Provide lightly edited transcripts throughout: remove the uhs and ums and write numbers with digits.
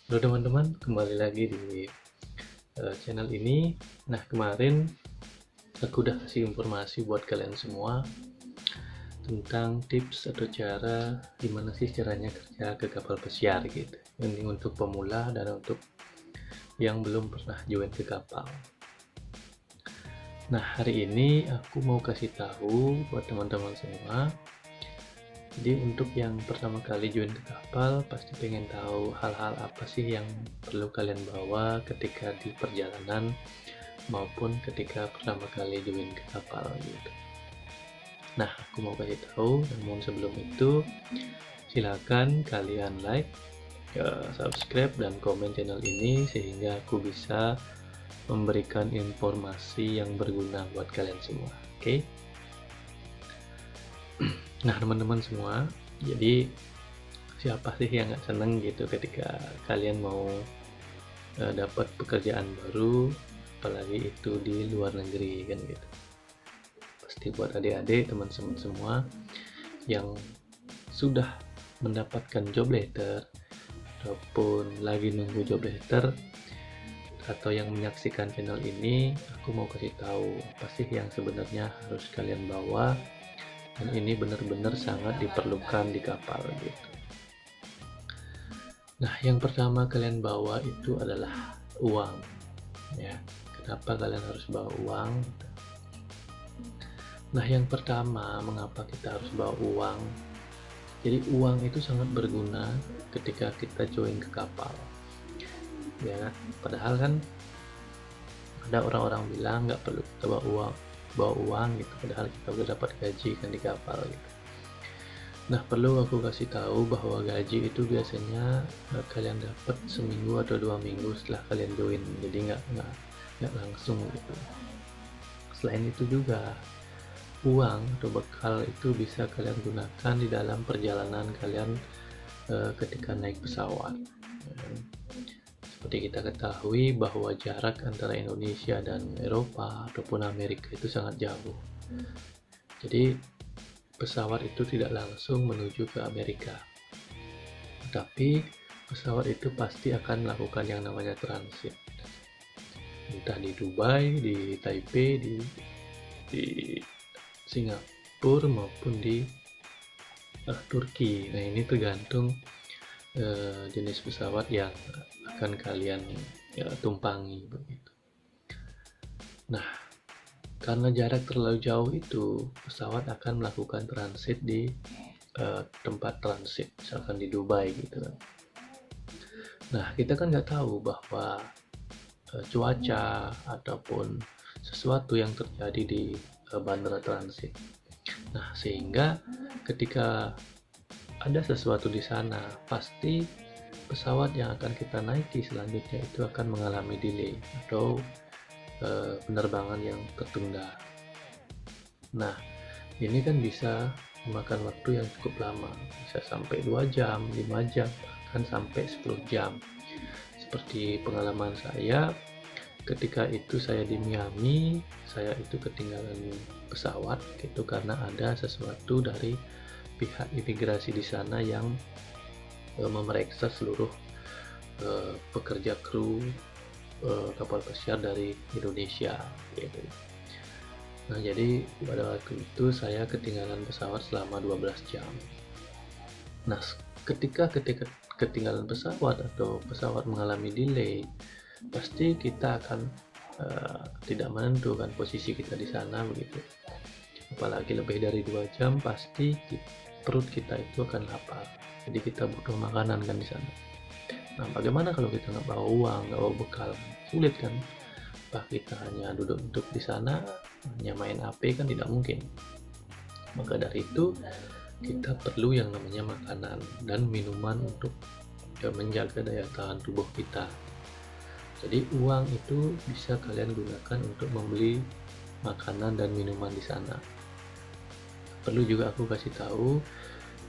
Halo teman-teman, kembali lagi di channel ini. Nah, kemarin aku udah kasih informasi buat kalian semua tentang tips atau cara gimana sih caranya kerja ke kapal pesiar gitu. Ini untuk pemula dan untuk yang belum pernah join ke kapal. Nah, hari ini aku mau kasih tahu buat teman-teman semua. Jadi untuk yang pertama kali join ke kapal pasti pengen tahu hal-hal apa sih yang perlu kalian bawa ketika di perjalanan maupun ketika pertama kali join ke kapal gitu. Nah, aku mau kasih tahu, namun sebelum itu silakan kalian like, subscribe dan komen channel ini sehingga aku bisa memberikan informasi yang berguna buat kalian semua. Oke? Nah, teman-teman semua, jadi siapa sih yang nggak seneng gitu ketika kalian mau dapat pekerjaan baru, apalagi itu di luar negeri kan gitu. Pasti buat adik-adik, teman-teman semua yang sudah mendapatkan job letter ataupun lagi nunggu job letter atau yang menyaksikan channel ini, aku mau kasih tahu apa sih yang sebenarnya harus kalian bawa, dan ini benar-benar sangat diperlukan di kapal gitu. Nah, yang pertama kalian bawa itu adalah uang ya. Kenapa kalian harus bawa uang? Nah, yang pertama, mengapa kita harus bawa uang? Jadi uang itu sangat berguna ketika kita join ke kapal. Ya, padahal kan ada orang-orang bilang nggak perlu kita bawa uang gitu, padahal kita udah dapat gaji kan di kapal gitu. Nah, perlu aku kasih tahu bahwa gaji itu biasanya kalian dapat seminggu atau 2 minggu setelah kalian join, jadi nggak langsung gitu. Selain itu juga uang atau bekal itu bisa kalian gunakan di dalam perjalanan kalian ketika naik pesawat. Seperti kita ketahui bahwa jarak antara Indonesia dan Eropa ataupun Amerika itu sangat jauh. Jadi pesawat itu tidak langsung menuju ke Amerika, tapi pesawat itu pasti akan melakukan yang namanya transit, entah di Dubai, di Taipei, di Singapura maupun di Turki. Nah, ini tergantung jenis pesawat yang akan kalian tumpangi begitu. Nah, karena jarak terlalu jauh itu, pesawat akan melakukan transit di tempat transit, misalkan di Dubai gitu kan. Nah, kita kan nggak tahu bahwa cuaca ataupun sesuatu yang terjadi di bandara transit. Nah, sehingga ketika ada sesuatu di sana, pasti pesawat yang akan kita naiki selanjutnya itu akan mengalami delay atau penerbangan yang tertunda. Nah, ini kan bisa memakan waktu yang cukup lama, bisa sampai 2 jam, 5 jam, bahkan sampai 10 jam. Seperti pengalaman saya, ketika itu saya di Miami, saya itu ketinggalan pesawat gitu karena ada sesuatu dari pihak imigrasi di sana yang memeriksa seluruh pekerja kru kapal pesiar dari Indonesia gitu. Nah, jadi pada waktu itu saya ketinggalan pesawat selama 12 jam. Nah, ketika ketinggalan pesawat atau pesawat mengalami delay, pasti kita akan tidak menentukan posisi kita di sana begitu. Apalagi lebih dari 2 jam, pasti perut kita itu akan lapar. Jadi kita butuh makanan kan di sana. Nah, bagaimana kalau kita nggak bawa uang, nggak bawa bekal? Sulit kan? Apa kita hanya duduk di sana, hanya main HP kan tidak mungkin. Maka dari itu, kita perlu yang namanya makanan dan minuman untuk menjaga daya tahan tubuh kita. Jadi uang itu bisa kalian gunakan untuk membeli makanan dan minuman di sana. Perlu juga aku kasih tahu,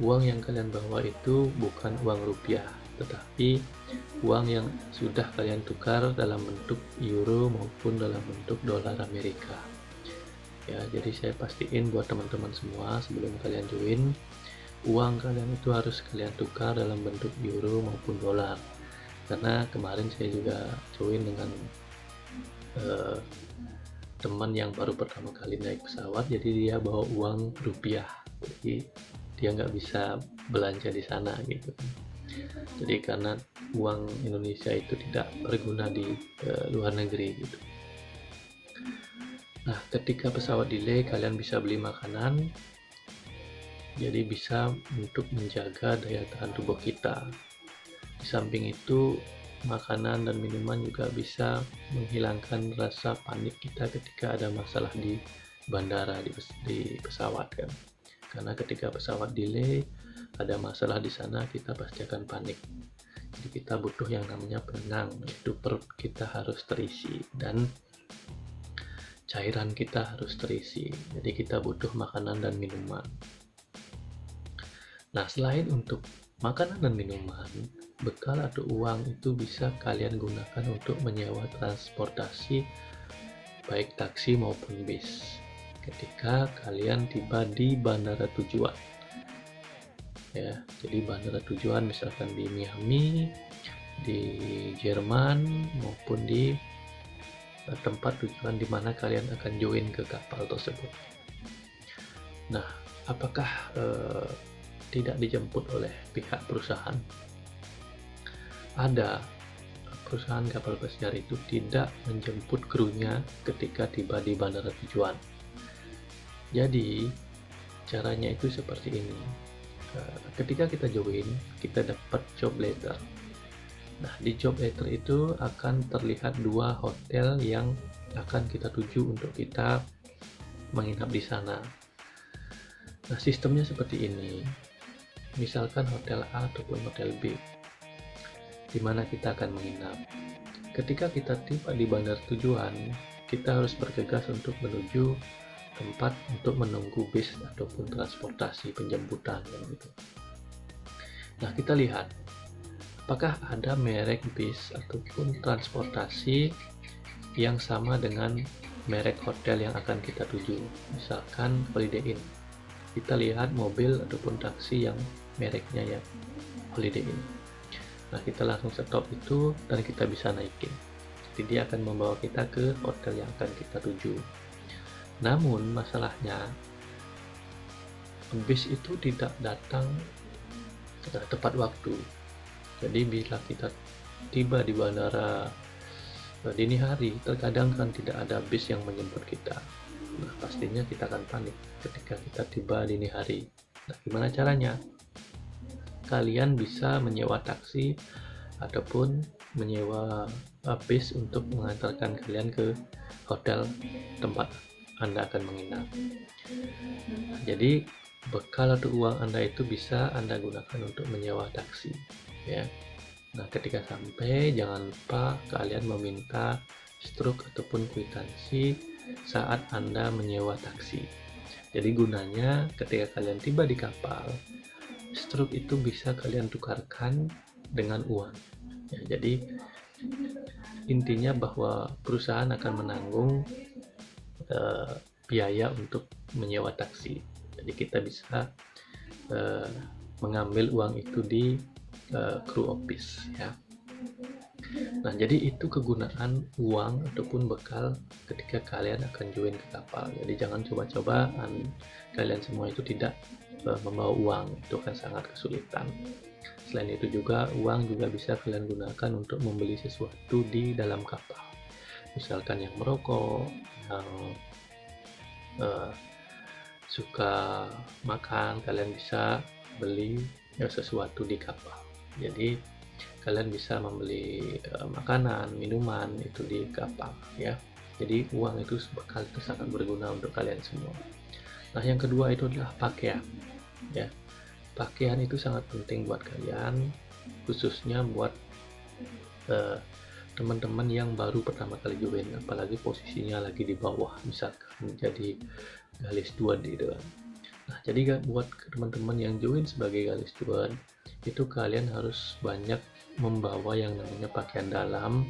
uang yang kalian bawa itu bukan uang rupiah, tetapi uang yang sudah kalian tukar dalam bentuk euro maupun dalam bentuk dolar Amerika. Ya, jadi saya pastiin buat teman-teman semua sebelum kalian join, uang kalian itu harus kalian tukar dalam bentuk euro maupun dolar. karena kemarin saya juga join dengan eh, teman yang baru pertama kali naik pesawat, jadi dia bawa uang rupiah, jadi dia nggak bisa belanja di sana gitu. Jadi karena uang Indonesia itu tidak berguna di luar negeri gitu. Nah, ketika pesawat delay, kalian bisa beli makanan, jadi bisa untuk menjaga daya tahan tubuh kita. Di samping itu, makanan dan minuman juga bisa menghilangkan rasa panik kita ketika ada masalah di bandara, di pesawat kan. Karena ketika pesawat delay, ada masalah di sana, kita pasti akan panik. Jadi kita butuh yang namanya penenang, yaitu perut kita harus terisi dan cairan kita harus terisi. Jadi kita butuh makanan dan minuman. Nah, selain untuk makanan dan minuman, bekal atau uang itu bisa kalian gunakan untuk menyewa transportasi baik taksi maupun bis ketika kalian tiba di bandara tujuan. Ya, jadi bandara tujuan misalkan di Miami, di Jerman maupun di tempat tujuan di mana kalian akan join ke kapal tersebut. Nah, apakah tidak dijemput oleh pihak perusahaan? Ada. Perusahaan kapal pesiar itu tidak menjemput krunya ketika tiba di bandara tujuan. Jadi caranya itu seperti ini. Ketika kita join, kita dapat job letter. Nah, di job letter itu akan terlihat 2 hotel yang akan kita tuju untuk kita menginap di sana. Nah, sistemnya seperti ini. Misalkan hotel A ataupun hotel B, di mana kita akan menginap. Ketika kita tiba di bandar tujuan, kita harus bergegas untuk menuju tempat untuk menunggu bis ataupun transportasi penjemputan gitu. Nah, kita lihat apakah ada merek bis ataupun transportasi yang sama dengan merek hotel yang akan kita tuju. Misalkan Holiday Inn. Kita lihat mobil ataupun taksi yang mereknya ya Holiday Inn. Nah, kita langsung stop itu dan kita bisa naikin. Jadi dia akan membawa kita ke hotel yang akan kita tuju. Namun masalahnya bis itu tidak datang tepat waktu. Jadi bila kita tiba di bandara dini hari, terkadang kan tidak ada bis yang menjemput kita. Nah, pastinya kita akan panik ketika kita tiba dini hari. Nah, gimana caranya? Kalian bisa menyewa taksi ataupun menyewa bis untuk mengantarkan kalian ke hotel tempat Anda akan menginap. Nah, jadi bekal atau uang Anda itu bisa Anda gunakan untuk menyewa taksi ya. Nah, ketika sampai jangan lupa kalian meminta struk ataupun kwitansi saat Anda menyewa taksi. Jadi gunanya ketika kalian tiba di kapal, struk itu bisa kalian tukarkan dengan uang ya. Jadi intinya bahwa perusahaan akan menanggung biaya untuk menyewa taksi. Jadi kita bisa mengambil uang itu di crew office ya. Nah, jadi itu kegunaan uang ataupun bekal ketika kalian akan join ke kapal. Jadi jangan coba-coba kalian semua itu tidak membawa uang, itu kan sangat kesulitan. Selain itu juga uang juga bisa kalian gunakan untuk membeli sesuatu di dalam kapal. Misalkan yang merokok, yang suka makan, kalian bisa beli sesuatu di kapal. Jadi kalian bisa membeli makanan, minuman itu di kapal ya. Jadi uang itu bekal itu sangat berguna untuk kalian semua. Nah, yang kedua itu adalah pakaian ya. Pakaian itu sangat penting buat kalian, khususnya buat teman-teman yang baru pertama kali join, apalagi posisinya lagi di bawah, misalkan jadi galis steward gitu kan. Nah, jadi buat teman-teman yang join sebagai galis steward itu kalian harus banyak membawa yang namanya pakaian dalam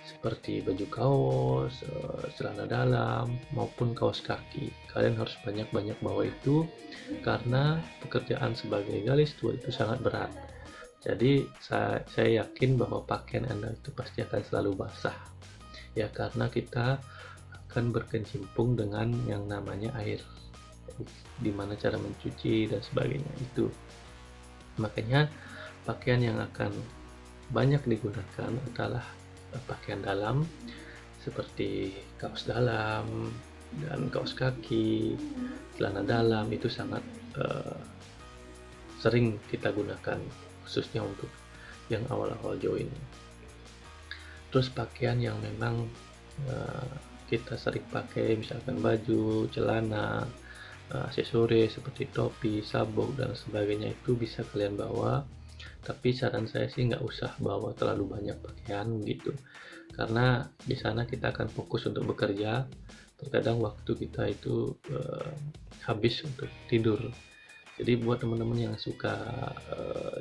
seperti baju kaos, celana dalam maupun kaos kaki. Kalian harus banyak-banyak bawa itu karena pekerjaan sebagai galis steward itu sangat berat. Jadi saya yakin bahwa pakaian Anda itu pasti akan selalu basah, ya, karena kita akan berkecimpung dengan yang namanya air, dimana cara mencuci dan sebagainya itu. Makanya pakaian yang akan banyak digunakan adalah pakaian dalam seperti kaos dalam dan kaos kaki, celana dalam itu sangat sering kita gunakan, khususnya untuk yang awal-awal join. Terus pakaian yang memang kita sering pakai, misalkan baju, celana, aksesoris seperti topi, sabuk dan sebagainya, itu bisa kalian bawa. Tapi saran saya sih nggak usah bawa terlalu banyak pakaian gitu, karena di sana kita akan fokus untuk bekerja. Terkadang waktu kita itu habis untuk tidur. Jadi buat teman-teman yang suka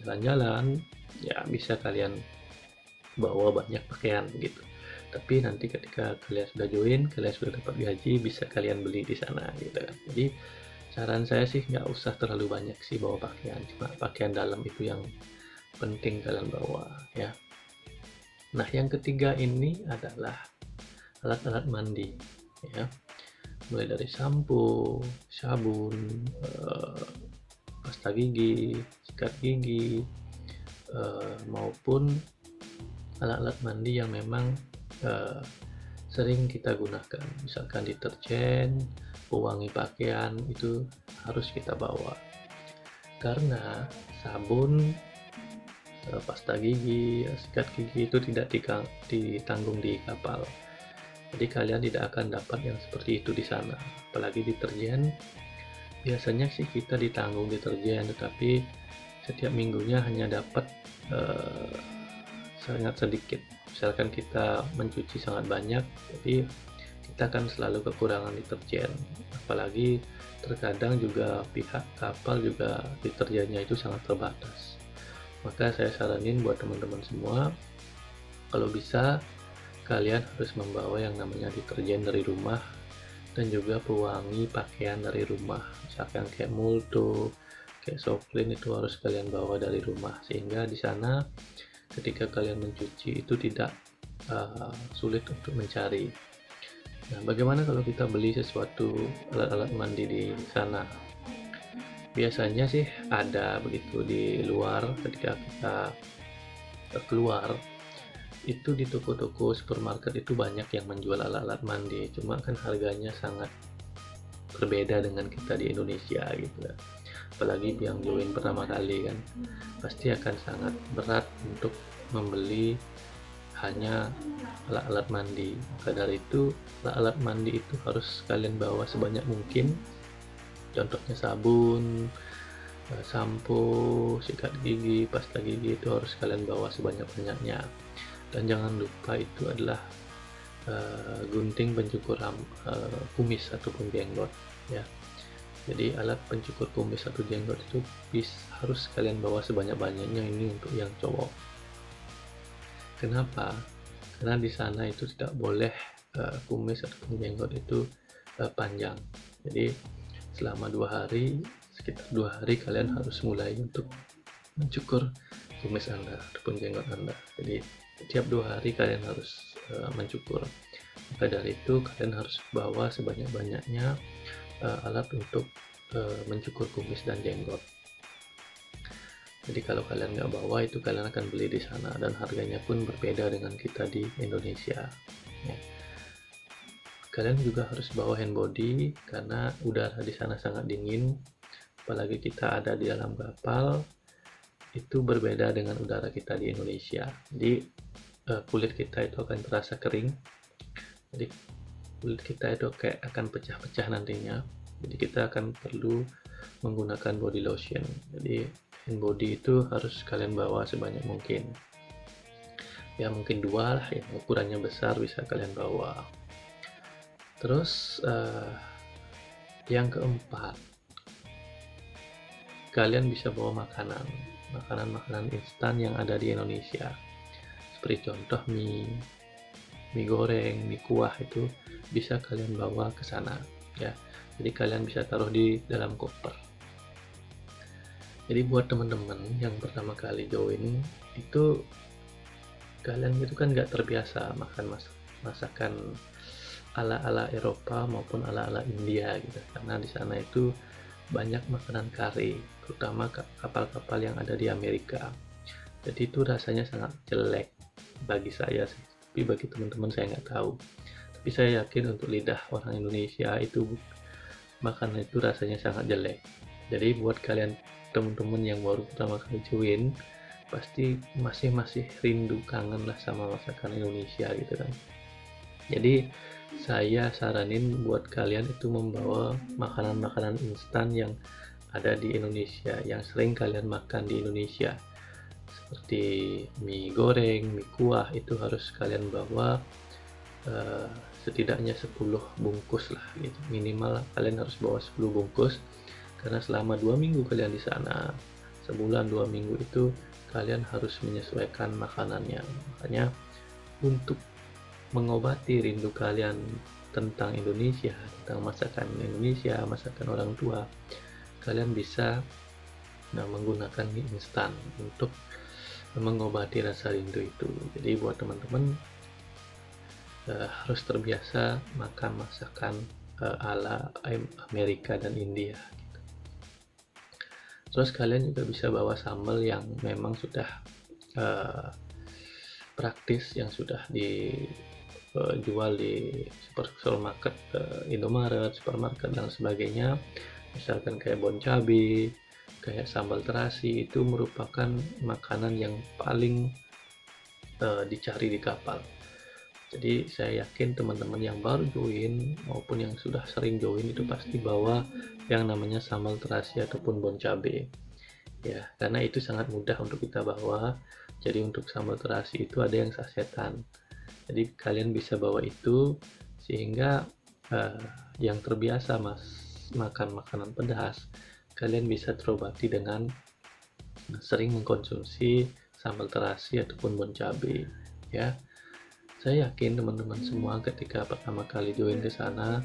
jalan-jalan, ya bisa kalian bawa banyak pakaian gitu. Tapi nanti ketika kalian sudah join, kalian sudah dapat gaji, bisa kalian beli di sana gitu kan. Jadi saran saya sih nggak usah terlalu banyak sih bawa pakaian, cuma pakaian dalam itu yang penting kalian bawa ya. Nah, yang ketiga ini adalah alat-alat mandi ya. Mulai dari sampo, sabun, pasta gigi, sikat gigi, maupun alat-alat mandi yang memang sering kita gunakan, misalkan deterjen, pewangi pakaian, itu harus kita bawa. Karena sabun, pasta gigi, sikat gigi itu tidak ditanggung di kapal. Jadi kalian tidak akan dapat yang seperti itu di sana. Apalagi deterjen, biasanya sih kita ditanggung deterjen, tetapi setiap minggunya hanya dapat sangat sedikit. Misalkan kita mencuci sangat banyak, jadi kita akan selalu kekurangan deterjen. Apalagi terkadang juga pihak kapal juga deterjennya itu sangat terbatas. Maka saya saranin buat teman-teman semua, kalau bisa kalian harus membawa yang namanya deterjen dari rumah dan juga pewangi pakaian dari rumah. Misalkan kayak Multo, kayak Softclean, itu harus kalian bawa dari rumah, sehingga di sana ketika kalian mencuci itu tidak sulit untuk mencari. Nah, bagaimana kalau kita beli sesuatu alat-alat mandi di sana? Biasanya sih ada begitu di luar. Ketika kita keluar itu di toko-toko supermarket itu banyak yang menjual alat-alat mandi, cuma kan harganya sangat berbeda dengan kita di Indonesia gitu ya. Apalagi yang join pertama kali kan, pasti akan sangat berat untuk membeli hanya alat-alat mandi. Maka dari itu alat-alat mandi itu harus kalian bawa sebanyak mungkin. Contohnya sabun, sampo, sikat gigi, pasta gigi, itu harus kalian bawa sebanyak-banyaknya. Dan jangan lupa itu adalah gunting pencukur kumis ataupun jenggot ya. Jadi alat pencukur kumis atau jenggot itu harus kalian bawa sebanyak-banyaknya. Ini untuk yang cowok. Kenapa? Karena di sana itu tidak boleh kumis ataupun jenggot itu panjang. Jadi selama sekitar 2 hari kalian harus mulai untuk mencukur kumis Anda ataupun jenggot Anda. Jadi setiap 2 hari kalian harus mencukur. Maka dari itu kalian harus bawa sebanyak-banyaknya alat untuk mencukur kumis dan jenggot. Jadi kalau kalian nggak bawa, itu kalian akan beli di sana dan harganya pun berbeda dengan kita di Indonesia ya. Kalian juga harus bawa hand body karena udara di sana sangat dingin, apalagi kita ada di dalam kapal, itu berbeda dengan udara kita di Indonesia. Jadi kulit kita itu akan terasa kering, jadi kulit kita itu kayak akan pecah-pecah nantinya. Jadi kita akan perlu menggunakan body lotion. Jadi hand body itu harus kalian bawa sebanyak mungkin ya, mungkin 2 lah yang ukurannya besar bisa kalian bawa. Terus yang keempat, kalian bisa bawa makanan instan yang ada di Indonesia, seperti contoh mie goreng, mie kuah, itu bisa kalian bawa ke sana ya. Jadi kalian bisa taruh di dalam koper. Jadi buat teman-teman yang pertama kali join itu, kalian itu kan nggak terbiasa makan masakan ala-ala Eropa maupun ala-ala India gitu, karena di sana itu banyak makanan kari, terutama kapal-kapal yang ada di Amerika. Jadi itu rasanya sangat jelek bagi saya sih, tapi bagi teman-teman saya nggak tahu. Tapi saya yakin untuk lidah orang Indonesia itu makanan itu rasanya sangat jelek. Jadi buat kalian teman-teman yang baru pertama kali join, pasti masih rindu, kangen lah sama masakan Indonesia gitu kan. Jadi saya saranin buat kalian itu membawa makanan-makanan instan yang ada di Indonesia, yang sering kalian makan di Indonesia, seperti mie goreng, mie kuah, itu harus kalian bawa setidaknya 10 bungkus lah gitu. Minimal kalian harus bawa 10 bungkus, karena selama 2 minggu kalian di sana, sebulan 2 minggu itu kalian harus menyesuaikan makanannya. Makanya untuk mengobati rindu kalian tentang Indonesia, tentang masakan Indonesia, masakan orang tua, kalian bisa menggunakan mie instan untuk mengobati rasa rindu itu. Jadi buat teman-teman harus terbiasa makan masakan ala Amerika dan India gitu. Terus kalian juga bisa bawa sambal yang memang sudah praktis, yang sudah dijual di supermarket, Indomaret, supermarket dan sebagainya. Misalkan kayak bon cabe, kayak sambal terasi, itu merupakan makanan yang paling dicari di kapal. Jadi saya yakin teman-teman yang baru join maupun yang sudah sering join itu pasti bawa yang namanya sambal terasi ataupun bon cabe. Ya, karena itu sangat mudah untuk kita bawa. Jadi untuk sambal terasi itu ada yang sasetan. Jadi kalian bisa bawa itu, sehingga yang terbiasa makan makanan pedas, kalian bisa terobati dengan sering mengkonsumsi sambal terasi ataupun bon cabe ya. Saya yakin teman-teman semua ketika pertama kali join ke sana,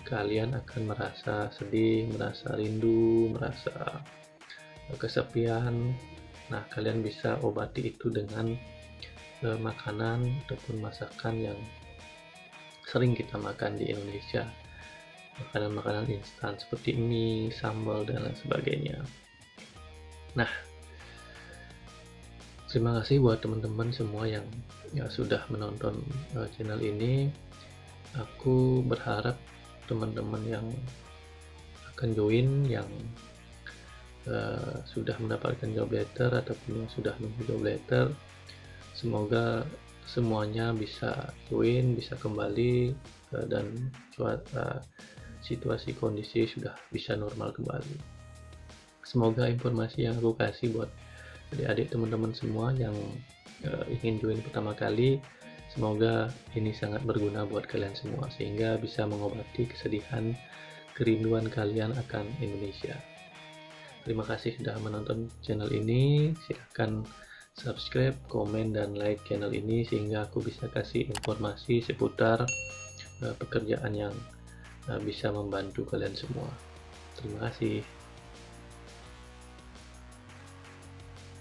kalian akan merasa sedih, merasa rindu, merasa kesepian. Nah, kalian bisa obati itu dengan makanan ataupun masakan yang sering kita makan di Indonesia. Makanan-makanan instan seperti mie, sambal, dan lain sebagainya. Nah, terima kasih buat teman-teman semua yang sudah menonton channel ini. Aku berharap teman-teman yang akan join, yang sudah mendapatkan job letter ataupun yang sudah nunggu job letter, semoga semuanya bisa join, bisa kembali, dan situasi kondisi sudah bisa normal kembali. Semoga informasi yang aku kasih buat adik-adik teman-teman semua yang ingin join pertama kali, semoga ini sangat berguna buat kalian semua, sehingga bisa mengobati kesedihan, kerinduan kalian akan Indonesia. Terima kasih sudah menonton channel ini. Silahkan subscribe, komen, dan like channel ini, sehingga aku bisa kasih informasi seputar pekerjaan yang bisa membantu kalian semua. Terima kasih.